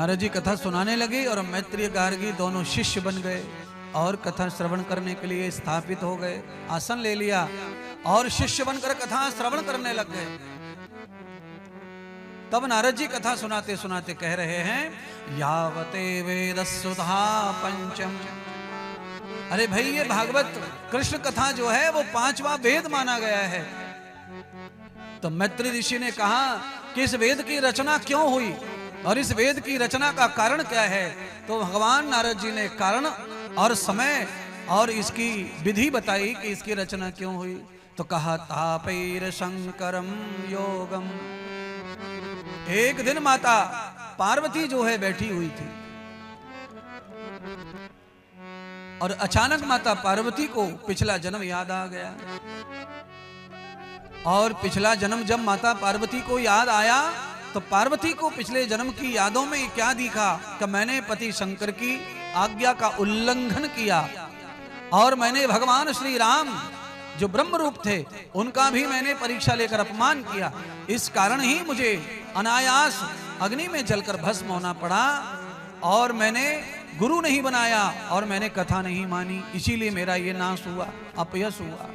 नारद जी कथा सुनाने लगे और मैत्रेय गार्गी दोनों शिष्य बन गए और कथा श्रवण करने के लिए स्थापित हो गए। आसन ले लिया और शिष्य बनकर कथा श्रवण करने लग गए। तब नारद जी कथा सुनाते सुनाते कह रहे हैं, यावते वेद सुधा पंचम। अरे भाई, ये भागवत कृष्ण कथा जो है वो 5वां वेद माना गया है। तो मैत्रेय ऋषि ने कहा कि इस वेद की रचना क्यों हुई और इस वेद की रचना का कारण क्या है। तो भगवान नारद जी ने कारण और समय और इसकी विधि बताई कि इसकी रचना क्यों हुई। तो कहा, तापैर शंकरम योगम। एक दिन माता पार्वती जो है बैठी हुई थी और अचानक माता पार्वती को पिछला जन्म याद आ गया। और पिछला जन्म जब माता पार्वती को याद आया तो पार्वती को पिछले जन्म की यादों में क्या दिखा कि मैंने पति शंकर की आज्ञा का उल्लंघन किया और मैंने भगवान श्री राम जो ब्रह्म रूप थे उनका भी मैंने परीक्षा लेकर अपमान किया। इस कारण ही मुझे अनायास अग्नि में जलकर भस्म होना पड़ा और मैंने गुरु नहीं बनाया और मैंने कथा नहीं मानी, इसीलिए मेरा ये नाश हुआ, अपयश हुआ।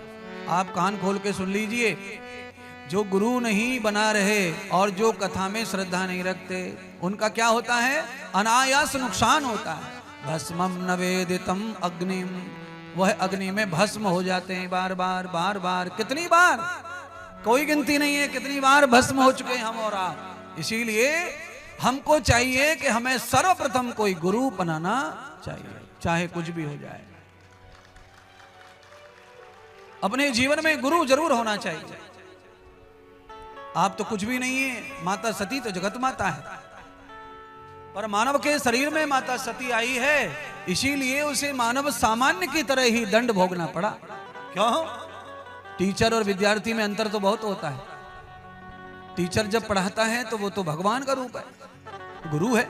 आप कान खोल के सुन लीजिए, जो गुरु नहीं बना रहे और जो कथा में श्रद्धा नहीं रखते उनका क्या होता है, अनायास नुकसान होता है। भस्मम नवेदितम अग्निम, वह अग्नि में भस्म हो जाते हैं बार बार बार बार। कितनी बार, कोई गिनती नहीं है कितनी बार भस्म हो चुके हैं हम और आप। इसीलिए हमको चाहिए कि हमें सर्वप्रथम कोई गुरु बनाना चाहिए, चाहे कुछ भी हो जाए। अपने जीवन में गुरु जरूर होना चाहिए। आप तो कुछ भी नहीं है, माता सती तो जगत माता है, पर मानव के शरीर में माता सती आई है, इसीलिए उसे मानव सामान्य की तरह ही दंड भोगना पड़ा। क्यों? टीचर और विद्यार्थी में अंतर तो बहुत होता है। टीचर जब पढ़ाता है तो वो तो भगवान का रूप है, गुरु है,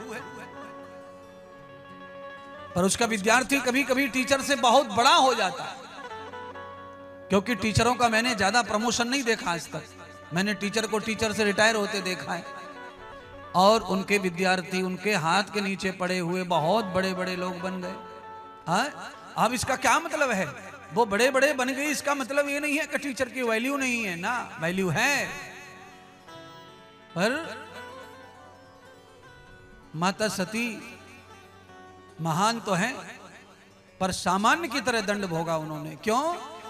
पर उसका विद्यार्थी कभी कभी टीचर से बहुत बड़ा हो जाता है। क्योंकि टीचरों का मैंने ज्यादा प्रमोशन नहीं देखा आज तक। मैंने टीचर को टीचर से रिटायर होते देखा है और उनके विद्यार्थी उनके हाथ के नीचे पड़े हुए बहुत बड़े बड़े लोग बन गए। अब इसका क्या मतलब है, वो बड़े बड़े बन गए, इसका मतलब ये नहीं है कि टीचर की वैल्यू नहीं है ना, वैल्यू है। पर माता सती महान तो है, पर सामान्य की तरह दंड भोगा उन्होंने। क्यों?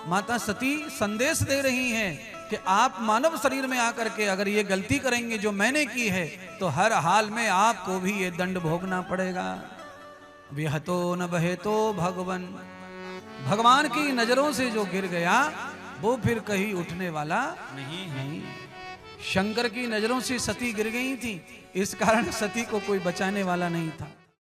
माता सती संदेश दे रही हैं कि आप मानव शरीर में आकर के अगर ये गलती करेंगे जो मैंने की है तो हर हाल में आपको भी ये दंड भोगना पड़ेगा। विहतो न बहेतो भगवन, भगवान की नजरों से जो गिर गया वो फिर कहीं उठने वाला नहीं। शंकर की नजरों से सती गिर गई थी, इस कारण सती को कोई बचाने वाला नहीं था।